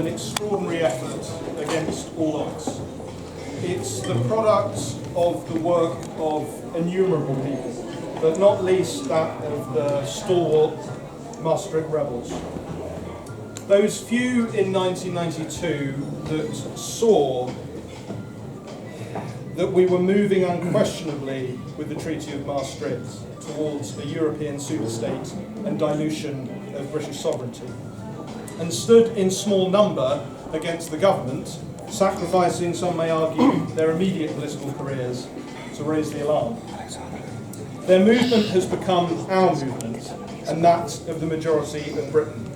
An extraordinary effort against all odds. It's the product of the work of innumerable people, but not least that of the stalwart Maastricht Rebels. Those few in 1992 that saw that we were moving unquestionably with the Treaty of Maastricht towards a European superstate and dilution of British sovereignty, and stood in small number against the government, sacrificing, some may argue, their immediate political careers to raise the alarm. Their movement has become our movement, and that of the majority of Britain.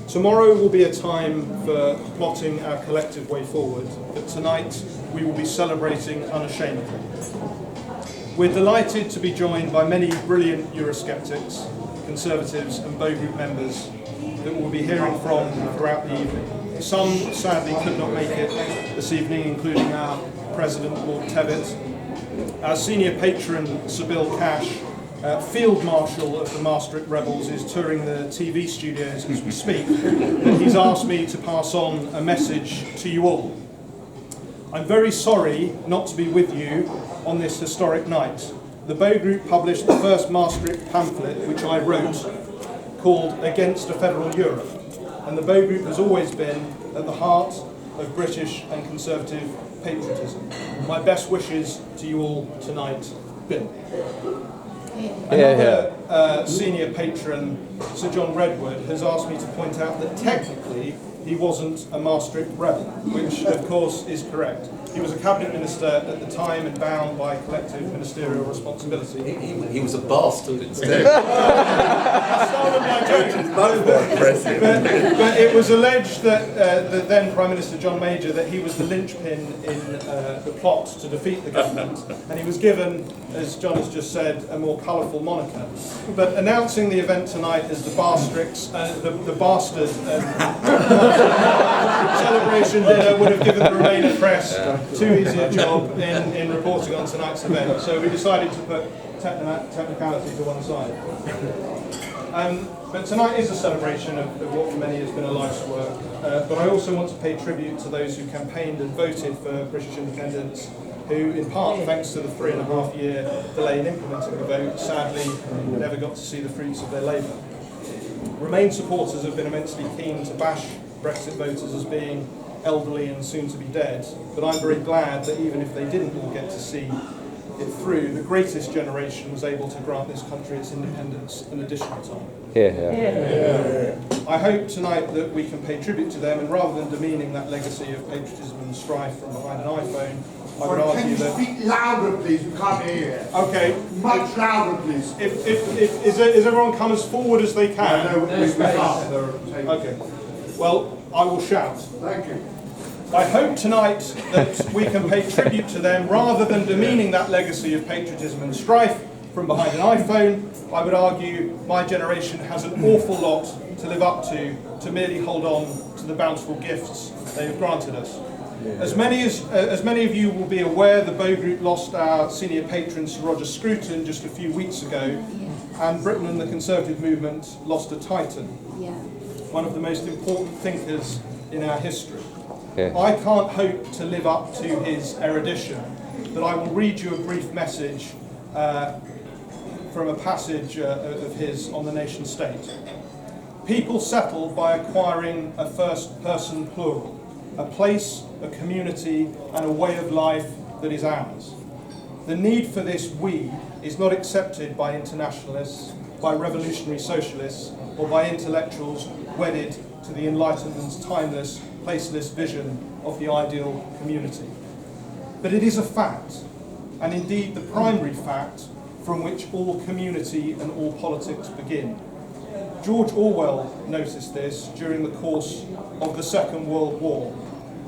Tomorrow will be a time for plotting our collective way forward, but tonight we will be celebrating unashamedly. We're delighted to be joined by many brilliant Eurosceptics, Conservatives and Bow Group members that we'll be hearing from throughout the evening. Some sadly could not make it this evening, including our President, Lord Tevitt. Our senior patron, Sybil Cash, Field Marshal of the Maastricht Rebels, is touring the TV studios as we speak, and he's asked me to pass on a message to you all. I'm very sorry not to be with you on this historic night. The Bow Group published the first Maastricht pamphlet, which I wrote, called Against a Federal Europe, and the Bow Group has always been at the heart of British and Conservative patriotism. My best wishes to you all tonight, Bill. Another senior patron, Sir John Redwood, has asked me to point out that technically he wasn't a Maastricht rebel, which of course is correct. He was a cabinet minister at the time and bound by collective ministerial responsibility. He was a bastard instead. But it was alleged that the then Prime Minister John Major, that he was the linchpin in the plot to defeat the government, and he was given, as John has just said, a more colourful moniker. But announcing the event tonight as the the bastard celebration dinner would have given the Remainer press too easy a job in reporting on tonight's event. So we decided to put technicality to one side. But tonight is a celebration of what for many has been a life's work. But I also want to pay tribute to those who campaigned and voted for British independence, who, in part thanks to the 3.5-year delay in implementing the vote, sadly never got to see the fruits of their labour. Remain supporters have been immensely keen to bash Brexit voters as being elderly and soon to be dead, but I'm very glad that even if they didn't all get to see it through, the greatest generation was able to grant this country its independence an additional time. I hope tonight that we can pay tribute to them, and rather than demeaning that legacy of patriotism and strife from behind an iPhone, I would argue that... Can you speak louder, please? We can't hear you. Okay. Much louder, please. Is everyone come as forward as they can? No, we can't. Okay. Well, I will shout. Thank you. I hope tonight that we can pay tribute to them rather than demeaning that legacy of patriotism and strife from behind an iPhone. I would argue my generation has an awful lot to live up to merely hold on to the bountiful gifts they have granted us. As many of you will be aware, the Bow Group lost our senior patron Sir Roger Scruton just a few weeks ago, and Britain and the Conservative movement lost a titan, one of the most important thinkers in our history. I can't hope to live up to his erudition, but I will read you a brief message from a passage of his on the nation state. People settle by acquiring a first-person plural, a place, a community, and a way of life that is ours. The need for this we is not accepted by internationalists, by revolutionary socialists, or by intellectuals wedded to the Enlightenment's timeless, placeless vision of the ideal community. But it is a fact, and indeed the primary fact, from which all community and all politics begin. George Orwell noticed this during the course of the Second World War.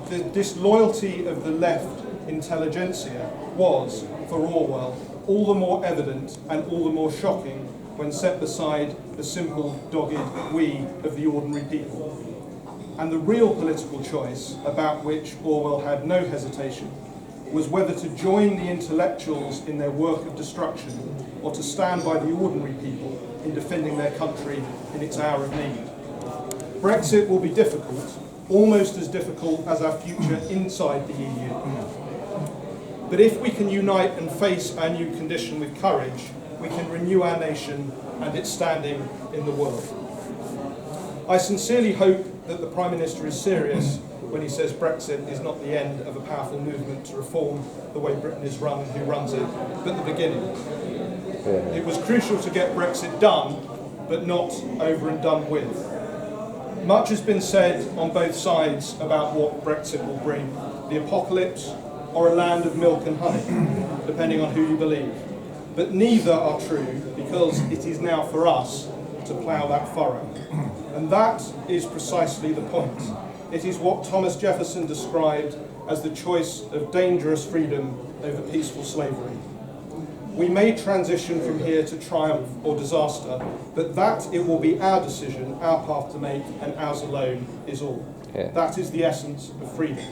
The disloyalty of the left intelligentsia was, for Orwell, all the more evident and all the more shocking when set beside the simple, dogged we of the ordinary people. And the real political choice, about which Orwell had no hesitation, was whether to join the intellectuals in their work of destruction or to stand by the ordinary people in defending their country in its hour of need. Brexit will be difficult, almost as difficult as our future inside the EU. But if we can unite and face our new condition with courage, we can renew our nation and its standing in the world. I sincerely hope that the Prime Minister is serious when he says Brexit is not the end of a powerful movement to reform the way Britain is run and who runs it, but the beginning. It was crucial to get Brexit done, but not over and done with. Much has been said on both sides about what Brexit will bring, the apocalypse or a land of milk and honey, depending on who you believe. But neither are true, because it is now for us to plough that furrow. And that is precisely the point. It is what Thomas Jefferson described as the choice of dangerous freedom over peaceful slavery. We may transition from here to triumph or disaster, but that it will be our decision, our path to make, and ours alone is all. That is the essence of freedom.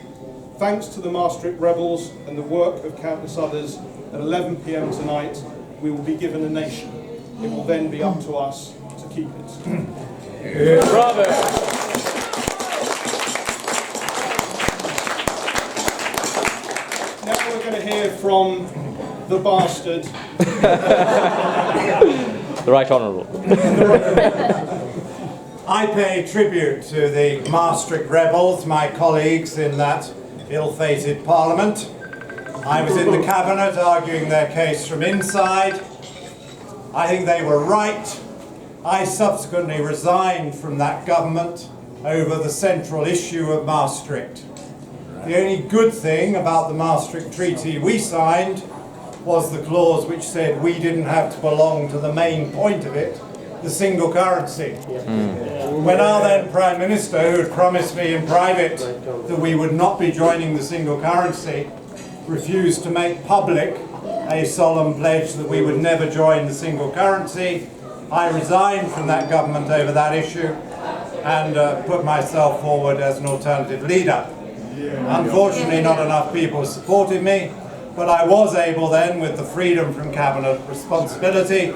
Thanks to the Maastricht Rebels and the work of countless others, at 11 p.m. tonight, we will be given a nation. It will then be up to us to keep it. Bravo! Now we're going to hear from the bastard. The Right Honourable. I pay tribute to the Maastricht Rebels, my colleagues in that ill-fated parliament. I was in the cabinet arguing their case from inside. I think they were right. I subsequently resigned from that government over the central issue of Maastricht. The only good thing about the Maastricht Treaty we signed was the clause which said we didn't have to belong to the main point of it, the single currency. When our then Prime Minister, who had promised me in private that we would not be joining the single currency, refused to make public a solemn pledge that we would never join the single currency, I resigned from that government over that issue and put myself forward as an alternative leader. Unfortunately, not enough people supported me, but I was able then, with the freedom from cabinet responsibility,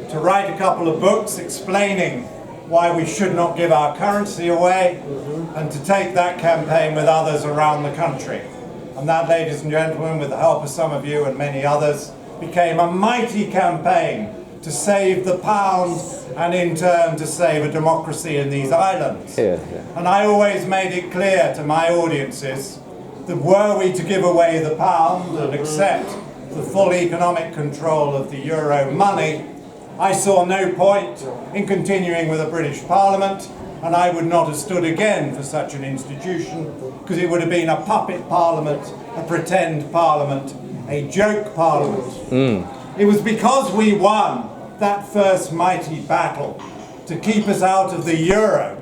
to write a couple of books explaining why we should not give our currency away and to take that campaign with others around the country. And that, ladies and gentlemen, with the help of some of you and many others, became a mighty campaign to save the pound and in turn to save a democracy in these islands. And I always made it clear to my audiences that were we to give away the pound and accept the full economic control of the euro money, I saw no point in continuing with a British Parliament, and I would not have stood again for such an institution, because it would have been a puppet parliament, a pretend parliament, a joke parliament. It was because we won that first mighty battle to keep us out of the euro,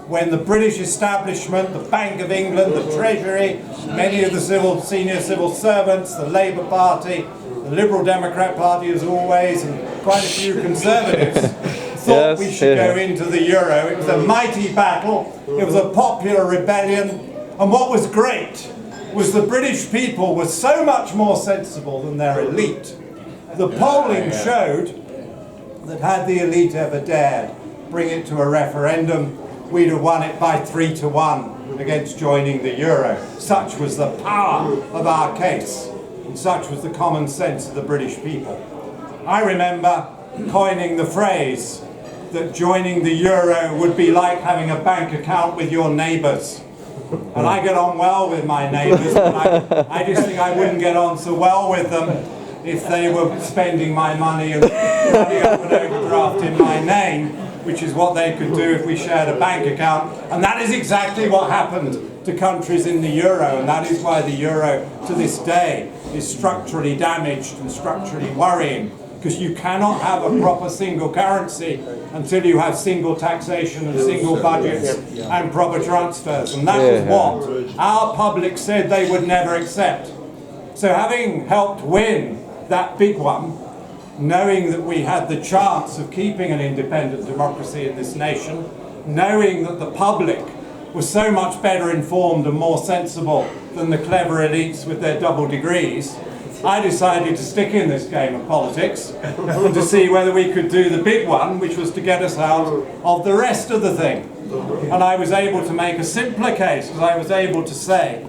when the British establishment, the Bank of England, the Treasury, many of the senior civil servants, the Labour Party, the Liberal Democrat Party as always, and quite a few Conservatives thought we should go into the euro. It was a mighty battle, it was a popular rebellion, and what was great was the British people were so much more sensible than their elite. The polling showed that had the elite ever dared bring it to a referendum, we'd have won it by 3-1 against joining the euro. Such was the power of our case, and such was the common sense of the British people. I remember coining the phrase that joining the euro would be like having a bank account with your neighbours. And I get on well with my neighbours, but I just think I wouldn't get on so well with them if they were spending my money and having up an overdraft in my name, which is what they could do if we shared a bank account. And that is exactly what happened to countries in the euro, and that is why the euro to this day is structurally damaged and structurally worrying, because you cannot have a proper single currency until you have single taxation and single budgets and proper transfers. And that is what our public said they would never accept. So having helped win that big one, knowing that we had the chance of keeping an independent democracy in this nation, knowing that the public was so much better informed and more sensible than the clever elites with their double degrees, I decided to stick in this game of politics and to see whether we could do the big one, which was to get us out of the rest of the thing. And I was able to make a simpler case, because I was able to say,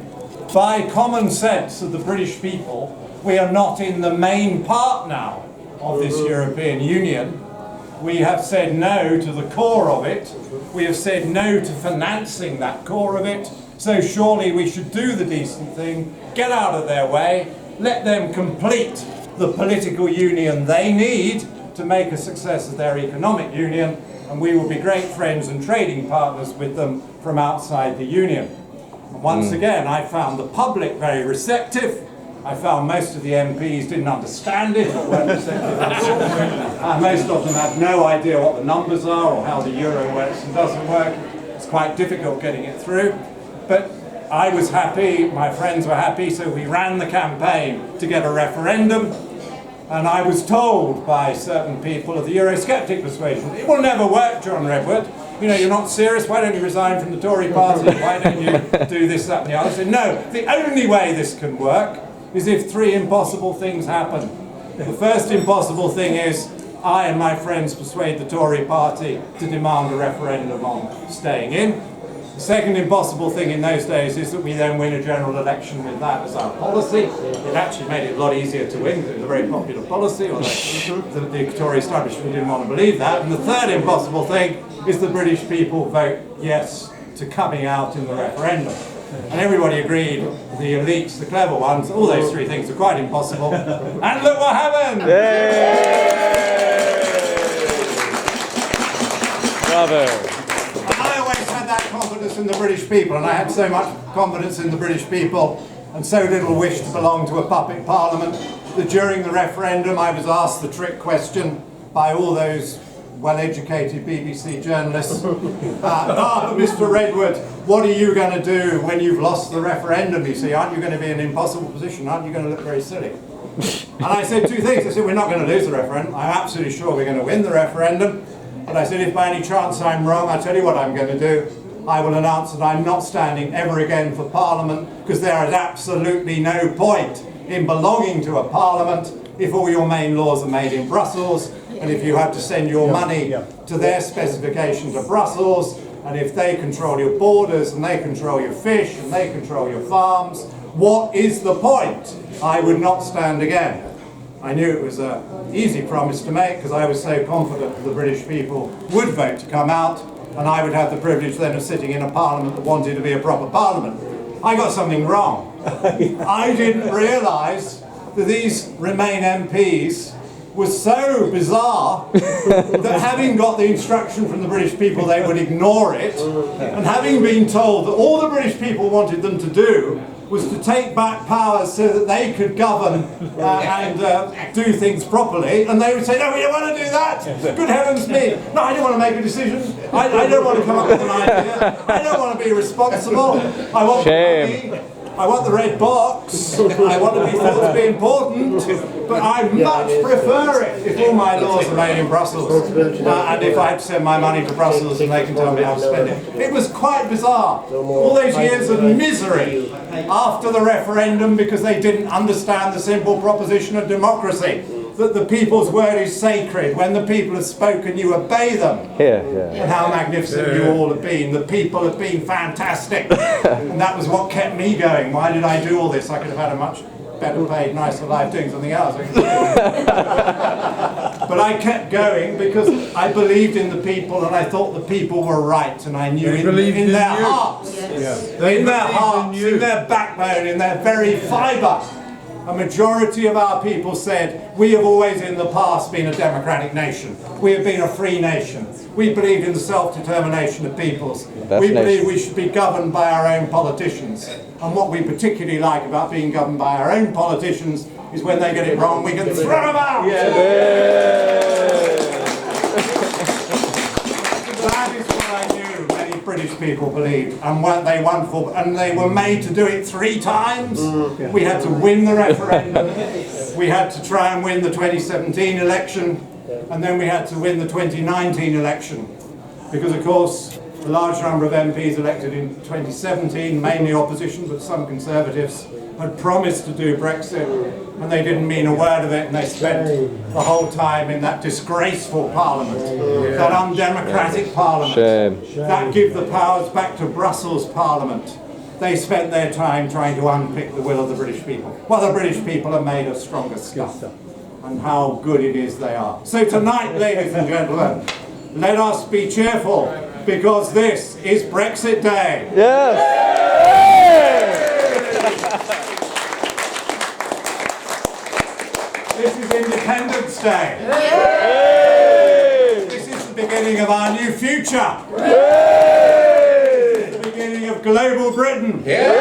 by common sense of the British people, we are not in the main part now of this European Union. We have said no to the core of it. We have said no to financing that core of it. So surely we should do the decent thing, get out of their way, let them complete the political union they need to make a success of their economic union, and we will be great friends and trading partners with them from outside the union. And once again, I found the public very receptive. I found most of the MPs didn't understand it or weren't receptive at all. Most of them had no idea what the numbers are or how the euro works and doesn't work. It's quite difficult getting it through. But I was happy, my friends were happy, so we ran the campaign to get a referendum. And I was told by certain people of the Eurosceptic persuasion, it will never work, John Redwood. You know, you're not serious, why don't you resign from the Tory party? Why don't you do this, that and the other? I said, no, the only way this can work is if three impossible things happen. The first impossible thing is I and my friends persuade the Tory party to demand a referendum on staying in. The second impossible thing in those days is that we then win a general election with that as our policy. It actually made it a lot easier to win because it was a very popular policy, although the Tory establishment didn't want to believe that. And the third impossible thing is the British people vote yes to coming out in the referendum. And everybody agreed, the elites, the clever ones, all those three things are quite impossible. And look what happened! Yay! Bravo! I always had that confidence in the British people, and I had so much confidence in the British people and so little wish to belong to a puppet parliament that during the referendum I was asked the trick question by all those well-educated BBC journalists, but Mr. Redwood, what are you going to do when you've lost the referendum? You see, aren't you going to be in an impossible position? Aren't you going to look very silly? And I said two things. I said, we're not going to lose the referendum. I'm absolutely sure we're going to win the referendum. But I said, if by any chance I'm wrong, I'll tell you what I'm going to do. I will announce that I'm not standing ever again for Parliament, because there is absolutely no point in belonging to a Parliament if all your main laws are made in Brussels, and if you have to send your money to their specifications of Brussels, and if they control your borders, and they control your fish, and they control your farms, what is the point? I would not stand again. I knew it was an easy promise to make because I was so confident that the British people would vote to come out, and I would have the privilege then of sitting in a parliament that wanted to be a proper parliament. I got something wrong. I didn't realise that these Remain MPs was so bizarre that having got the instruction from the British people they would ignore it, and having been told that all the British people wanted them to do was to take back powers so that they could govern and do things properly, and they would say, no, we don't want to do that. Good heavens me. No, I don't want to make a decision. I don't want to come up with an idea. I don't want to be responsible. I want the money. I want the red box. I want to be thought to be important. But I much prefer it if all my laws are made in Brussels, and if I had to send my money to Brussels and they can tell me how to spend it. It was quite bizarre. All those years of misery after the referendum because they didn't understand the simple proposition of democracy, that the people's word is sacred. When the people have spoken, you obey them. And how magnificent you all have been. The people have been fantastic. And that was what kept me going. Why did I do all this? I could have had a much better paid, nicer life doing something else. But I kept going because I believed in the people, and I thought the people were right, and I knew in their hearts, in their backbone, in their very fibre, a majority of our people said, we have always in the past been a democratic nation. We have been a free nation. We believe in the self-determination of peoples. We believe we should be governed by our own politicians. And what we particularly like about being governed by our own politicians is when they get it wrong, we can throw them out! That is what I knew many British people believed, and weren't they wonderful? And they were made to do it 3 times. We had to win the referendum, we had to try and win the 2017 election, and then we had to win the 2019 election. Because of course, a large number of MPs elected in 2017, mainly opposition, but some Conservatives, had promised to do Brexit, and they didn't mean a word of it, and they spent the whole time in that disgraceful Parliament, that undemocratic Parliament, that give the powers back to Brussels Parliament. They spent their time trying to unpick the will of the British people. Well, the British people are made of stronger stuff, and how good it is they are. So tonight, ladies and gentlemen, let us be cheerful, because this is Brexit Day. This is Independence Day. This is the beginning of our new future. This is the beginning of global Britain. This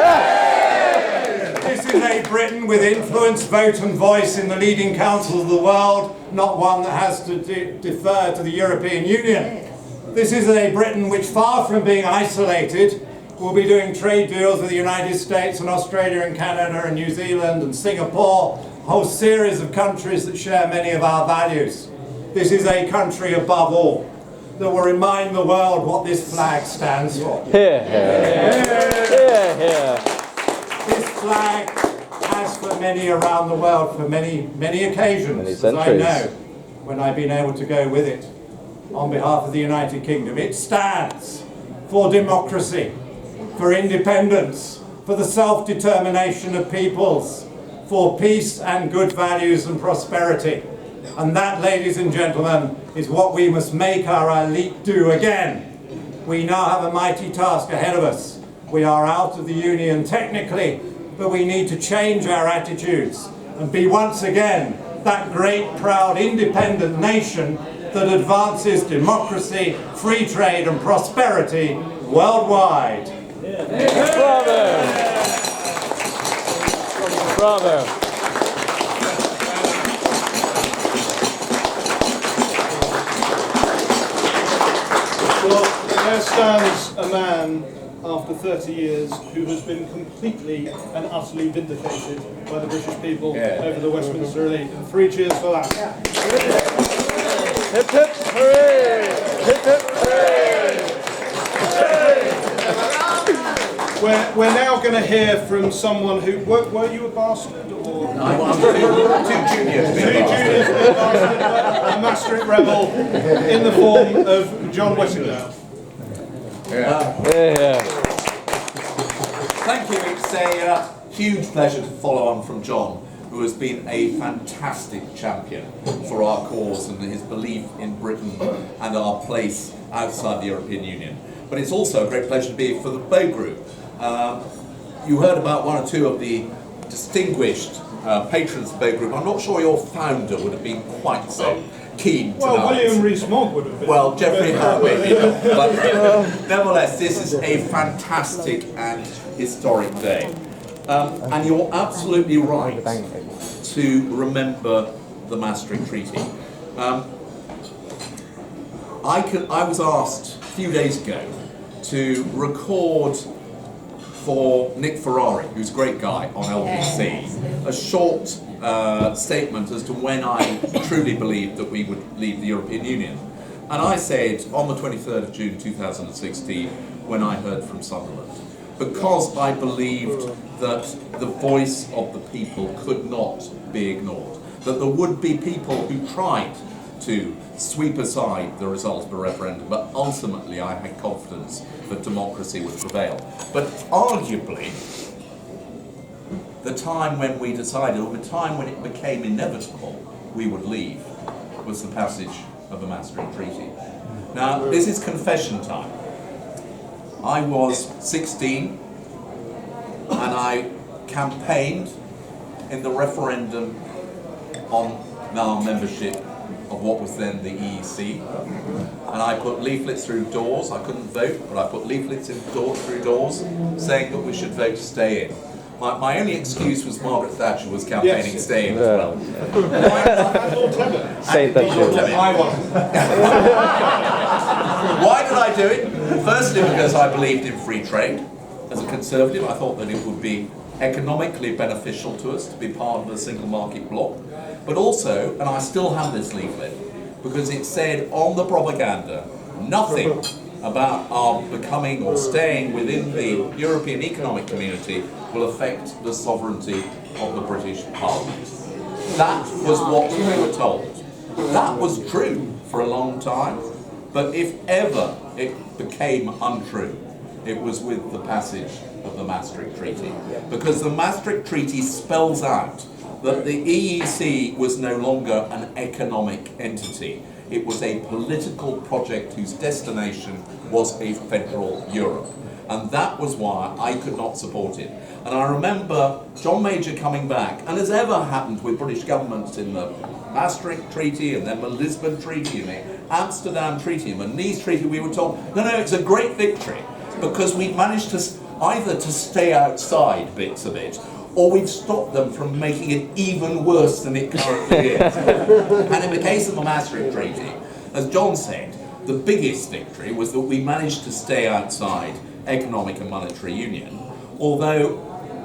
is a Britain with influence, vote and voice in the leading councils of the world, not one that has to defer to the European Union. This is a Britain which, far from being isolated, will be doing trade deals with the United States and Australia and Canada and New Zealand and Singapore, a whole series of countries that share many of our values. This is a country, above all, that will remind the world what this flag stands for. This flag has for many around the world, for many occasions, as I know, when I've been able to go with it on behalf of the United Kingdom. It stands for democracy, for independence, for the self-determination of peoples, for peace and good values and prosperity. And that, ladies and gentlemen, is what we must make our elite do again. We now have a mighty task ahead of us. We are out of the Union technically, but we need to change our attitudes and be once again that great, proud, independent nation that advances democracy, free trade and prosperity worldwide. Bravo. Well, there stands a man after 30 years who has been completely and utterly vindicated by the British people over the Westminster elite. And 3 cheers for that. Hip hip hooray! Hip hip hooray! We're now going to hear from someone who... Were you a bastard? Or? No, I'm too junior to be a bastard. To be a bastard, but a Maastricht Rebel in the form of John Whittingdale. Thank you. It's a huge pleasure to follow on from John, who has been a fantastic champion for our cause and his belief in Britain and our place outside the European Union. But it's also a great pleasure to be for the Bow Group. You heard about one or two of the distinguished patrons of the Bow Group. I'm not sure your founder would have been quite so keen tonight. Well, William Rees-Mogg would have been. Well, Geoffrey Hartwig, but nevertheless, this is a fantastic and historic day. And you're absolutely right to remember the Maastricht Treaty. I was asked a few days ago to record for Nick Ferrari, who's a great guy on LBC, a short statement as to when I truly believed that we would leave the European Union. And I said on the 23rd of June 2016, when I heard from Sunderland, because I believed that the voice of the people could not be ignored, that there would be people who tried to sweep aside the result of the referendum, but ultimately I had confidence that democracy would prevail. But arguably, the time when we decided, or the time when it became inevitable we would leave, was the passage of the Maastricht Treaty. Now, this is confession time. I was 16 and I campaigned in the referendum on our membership of what was then the EEC, and I put leaflets through doors. I couldn't vote, but I put leaflets through doors saying that we should vote to stay in. My only excuse was Margaret Thatcher was campaigning stay in as well. Say that Why did I do it? Firstly, because I believed in free trade. As a Conservative, I thought that it would be economically beneficial to us to be part of the single market bloc. But also, and I still have this leaflet, because it said on the propaganda, nothing about our becoming or staying within the European Economic Community will affect the sovereignty of the British Parliament. That was what we were told. That was true for a long time, but if ever it became untrue, it was with the passage of the Maastricht Treaty. Because the Maastricht Treaty spells out that the EEC was no longer an economic entity. It was a political project whose destination was a federal Europe. And that was why I could not support it. And I remember John Major coming back, and as ever happened with British governments in the Maastricht Treaty and then the Lisbon Treaty and the Amsterdam Treaty and the Nice Treaty, we were told, no, it's a great victory because we managed to either to stay outside bits of it, or we've stopped them from making it even worse than it currently is. And in the case of the Maastricht Treaty, as John said, the biggest victory was that we managed to stay outside economic and monetary union, although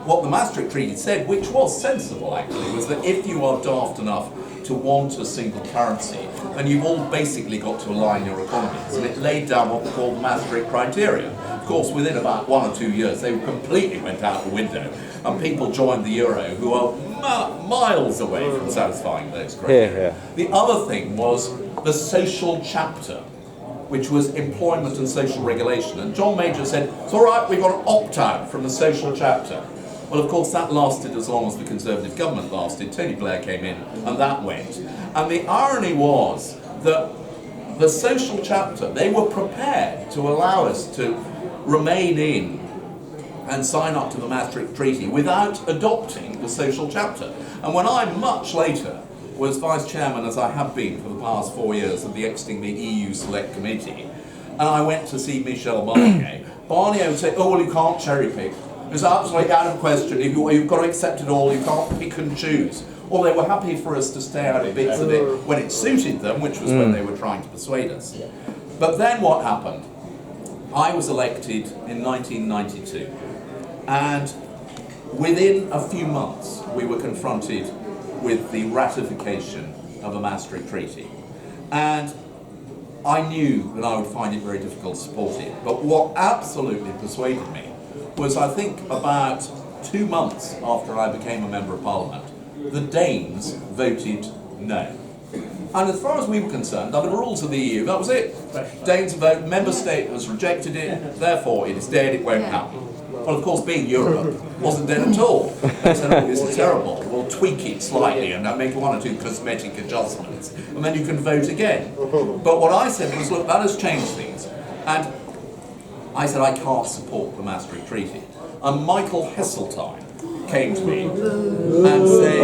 what the Maastricht Treaty said, which was sensible actually, was that if you are daft enough to want a single currency, then you've all basically got to align your economies. And it laid down what they called the Maastricht criteria. Of course, within about 1 or 2 years, they completely went out the window, and people joined the euro who are miles away from satisfying those criteria. The other thing was the social chapter, which was employment and social regulation. And John Major said, it's all right, we've got an opt-out from the social chapter. Well, of course, that lasted as long as the Conservative government lasted. Tony Blair came in, and that went. And the irony was that the social chapter, they were prepared to allow us to remain in and sign up to the Maastricht Treaty without adopting the social chapter. And when I, much later, was Vice Chairman, as I have been for the past 4 years, of the exiting the EU Select Committee, and I went to see Michel Barnier, Barnier would say, oh, well, you can't cherry pick. It's absolutely out of question. You've got to accept it all. You can't pick and choose. Or they were happy for us to stay out of bits of it when it suited them, which was when they were trying to persuade us. But then what happened? I was elected in 1992. And within a few months, we were confronted with the ratification of the Maastricht Treaty. And I knew that I would find it very difficult to support it. But what absolutely persuaded me was, I think, about 2 months after I became a Member of Parliament, the Danes voted no. And as far as we were concerned, under the rules of the EU, that was it. Danes vote, member state has rejected it, therefore it is dead, it won't happen. Well, of course, being Europe, wasn't dead at all. They said, oh, this is terrible, we'll tweak it slightly and make 1 or 2 cosmetic adjustments, and then you can vote again. But what I said was, look, that has changed things. And I said, I can't support the Maastricht Treaty. And Michael Heseltine came to me and said,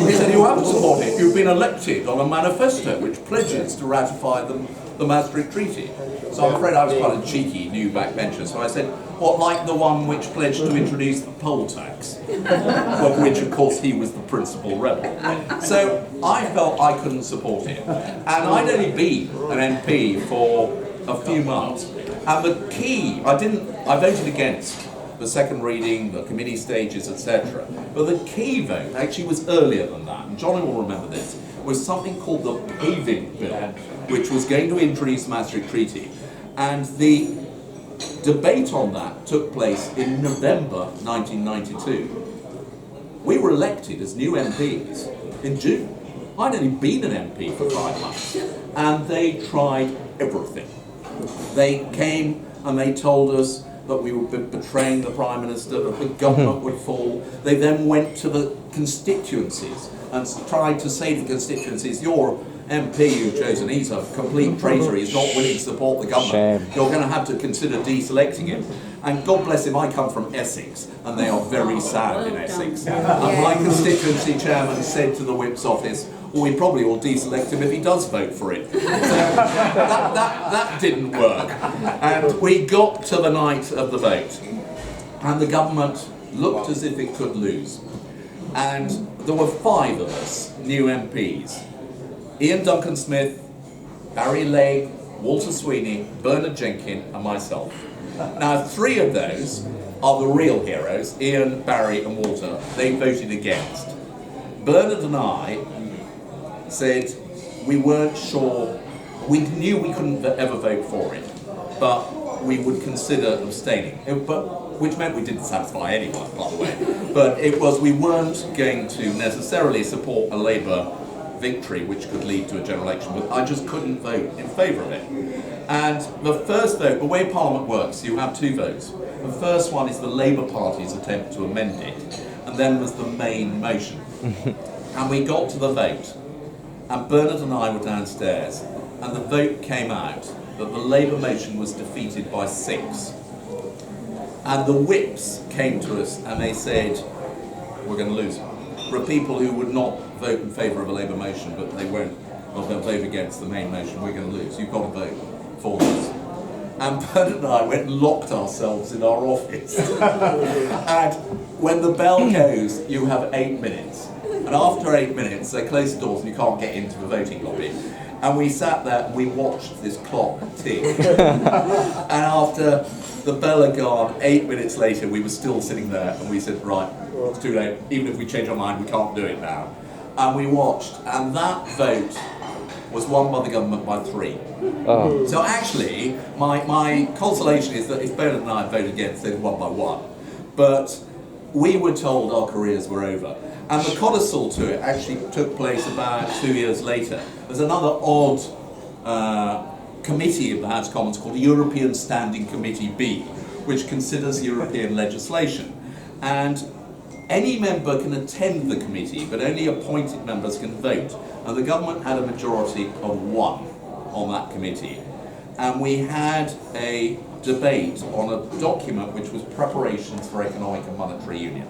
he said, you have to support it. You've been elected on a manifesto which pledges to ratify the Maastricht Treaty. So I'm afraid I was quite a cheeky new backbencher. So I said, what, like the one which pledged to introduce the poll tax? Of which, of course, he was the principal rebel. So I felt I couldn't support it. And I'd only been an MP for a few months. And the key, I voted against the second reading, the committee stages, etc. But the key vote actually was earlier than that, and Johnny will remember this, was something called the Paving Bill, which was going to introduce the Maastricht Treaty. And the debate on that took place in November 1992. We were elected as new MPs in June. I'd only been an MP for 5 months, and they tried everything. They came and they told us that we would be betraying the Prime Minister, that the government would fall. They then went to the constituencies and tried to say to the constituencies, your MP you've chosen, he's a complete traitor, he's not willing to support the government. You're going to have to consider deselecting him. And God bless him, I come from Essex, and they are very sad in Essex. And my constituency chairman said to the Whip's office, well, we probably will deselect him if he does vote for it. So that didn't work. And we got to the night of the vote, and the government looked as if it could lose. And there were 5 of us, new MPs. Ian Duncan Smith, Barry Legg, Walter Sweeney, Bernard Jenkin, and myself. Now, 3 of those are the real heroes, Ian, Barry, and Walter. They voted against. Bernard and I said we weren't sure we knew we couldn't ever vote for it, but we would consider abstaining. Which meant we didn't satisfy anyone, by the way. But it was, we weren't going to necessarily support a Labour victory which could lead to a general election, but I just couldn't vote in favour of it. And the first vote, the way Parliament works, you have two votes. The first one is the Labour Party's attempt to amend it, and then there's the main motion. And we got to the vote, and Bernard and I were downstairs, and the vote came out that the Labour motion was defeated by 6. And the whips came to us and they said, we're going to lose. There are people who would not vote in favour of a Labour motion, but they won't, or they'll vote against the main motion. We're going to lose. You've got to vote for this. And Bernard and I went and locked ourselves in our office. And when the bell goes, you have 8 minutes. And after 8 minutes, they close the doors and you can't get into the voting lobby. And we sat there and we watched this clock tick. And after the bell had gone, 8 minutes later, we were still sitting there and we said, right, it's too late. Even if we change our mind, we can't do it now. And we watched, and that vote was won by the government by 3. Oh. So actually, my consolation is that if Bernard and I had voted against, they'd won by 1. But we were told our careers were over. And the codicil to it actually took place about 2 years later. There's another odd committee of the House of Commons called the European Standing Committee B, which considers European legislation. And any member can attend the committee, but only appointed members can vote. And the government had a majority of 1 on that committee. And we had a debate on a document which was preparations for economic and monetary union.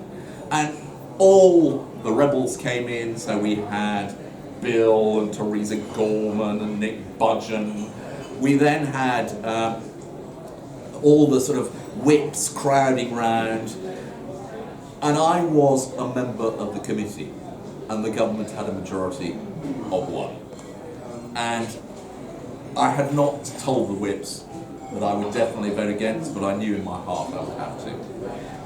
And all the rebels came in, so we had Bill and Theresa Gorman and Nick Budgeon. We then had all the sort of whips crowding round. And I was a member of the committee, and the government had a majority of 1. And I had not told the whips that I would definitely vote against, but I knew in my heart I would have to.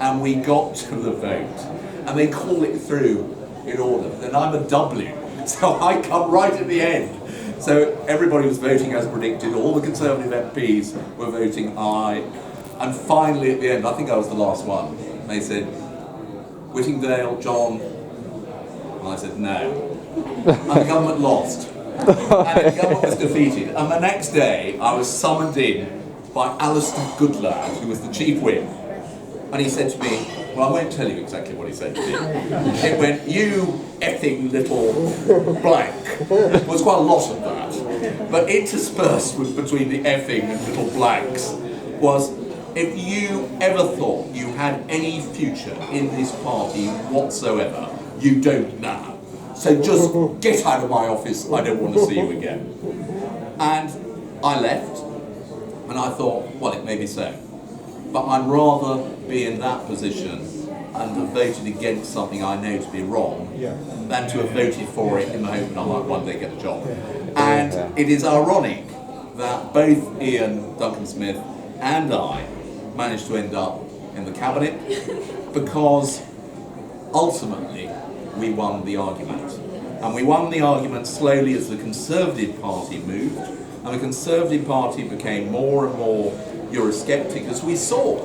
And we got to the vote, and they call it through in order. And I'm a W, so I come right at the end. So everybody was voting as predicted. All the Conservative MPs were voting aye. And finally at the end, I think I was the last one, they said, Whittingdale, John, and I said no. And the government lost. And the government was defeated. And the next day, I was summoned in by Alistair Goodlad, who was the chief whip. And he said to me, well, I won't tell you exactly what he said to me. It went, you effing little blank. There was quite a lot of that. But interspersed between the effing and little blanks was, if you ever thought you had any future in this party whatsoever, you don't now. So just get out of my office, I don't want to see you again. And I left, and I thought, well, it may be so. But I'd rather be in that position and have voted against something I know to be wrong than to have voted for it in the hope that I might one day get a job. And it is ironic that both Ian Duncan Smith and I managed to end up in the cabinet because ultimately we won the argument. And we won the argument slowly as the Conservative Party moved, and the Conservative Party became more and more Eurosceptic as we saw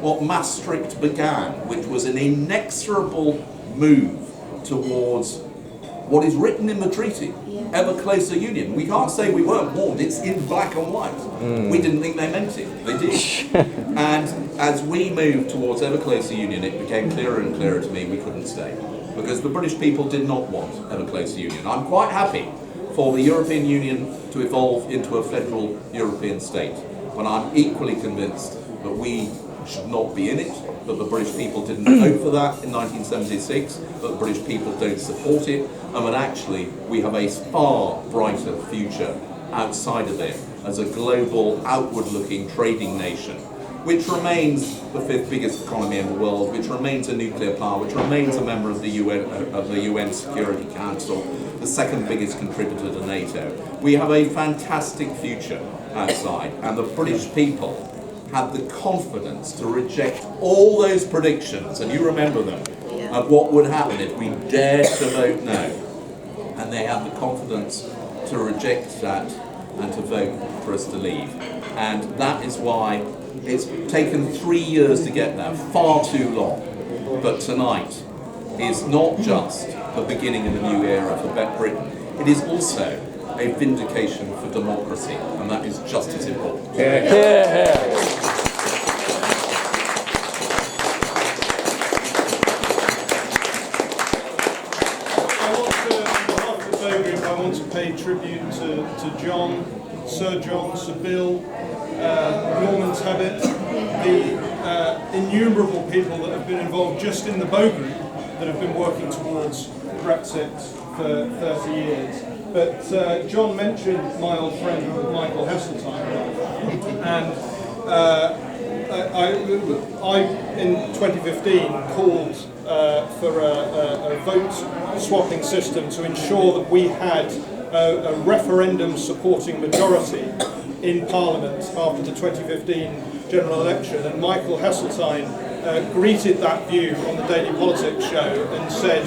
what Maastricht began, which was an inexorable move towards what is written in the treaty, ever closer union. We can't say we weren't warned, it's in black and white. We didn't think they meant it, they did. And as we moved towards ever closer union, it became clearer and clearer to me we couldn't stay, because the British people did not want ever closer union. I'm quite happy for the European Union to evolve into a federal European state, but I'm equally convinced that we should not be in it, that the British people didn't vote for that in 1976, that the British people don't support it, and that actually we have a far brighter future outside of it as a global, outward-looking trading nation, which remains the 5th biggest economy in the world, which remains a nuclear power, which remains a member of the UN Security Council, the 2nd biggest contributor to NATO. We have a fantastic future outside, and the British people had the confidence to reject all those predictions, and you remember them, of what would happen if we dared to vote no. And they had the confidence to reject that and to vote for us to leave. And that is why it's taken 3 years to get there, far too long. But tonight is not just the beginning of a new era for Britain, it is also a vindication for democracy, and that is just as important. I want to pay tribute to John, Sir John, Sir Bill, Norman Tebbit, the innumerable people that have been involved just in the Bow Group that have been working towards Brexit for 30 years. But John mentioned my old friend Michael Heseltine, and I in 2015 called for a vote swapping system to ensure that we had a referendum supporting majority in Parliament after the 2015 general election, and Michael Heseltine greeted that view on the Daily Politics show and said,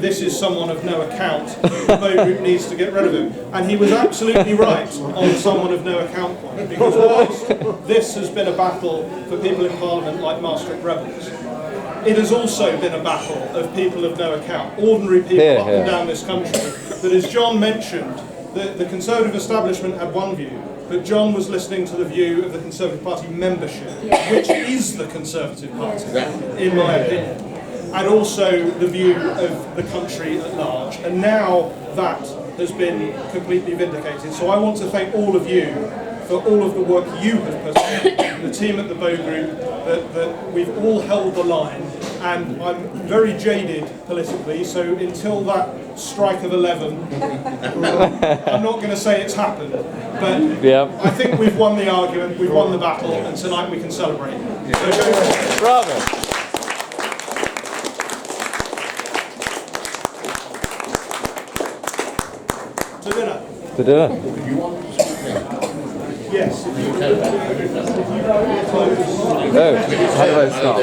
this is someone of no account, the Bow Group needs to get rid of him. And he was absolutely right on someone of no account point, because whilst this has been a battle for people in Parliament like Maastricht Rebels, it has also been a battle of people of no account, ordinary people up and down this country, that, as John mentioned, the Conservative establishment had one view, but John was listening to the view of the Conservative Party membership, which is the Conservative Party, in my opinion, and also the view of the country at large. And now that has been completely vindicated. So I want to thank all of you for all of the work you have put in, the team at the Bow Group, that we've all held the line. And I'm very jaded politically, so until that strike of 11, I'm not going to say it's happened, but I think we've won the argument, we've won the battle, and tonight we can celebrate. So go for it. Bravo. To dinner. To dinner. Yes. Oh, how do I start?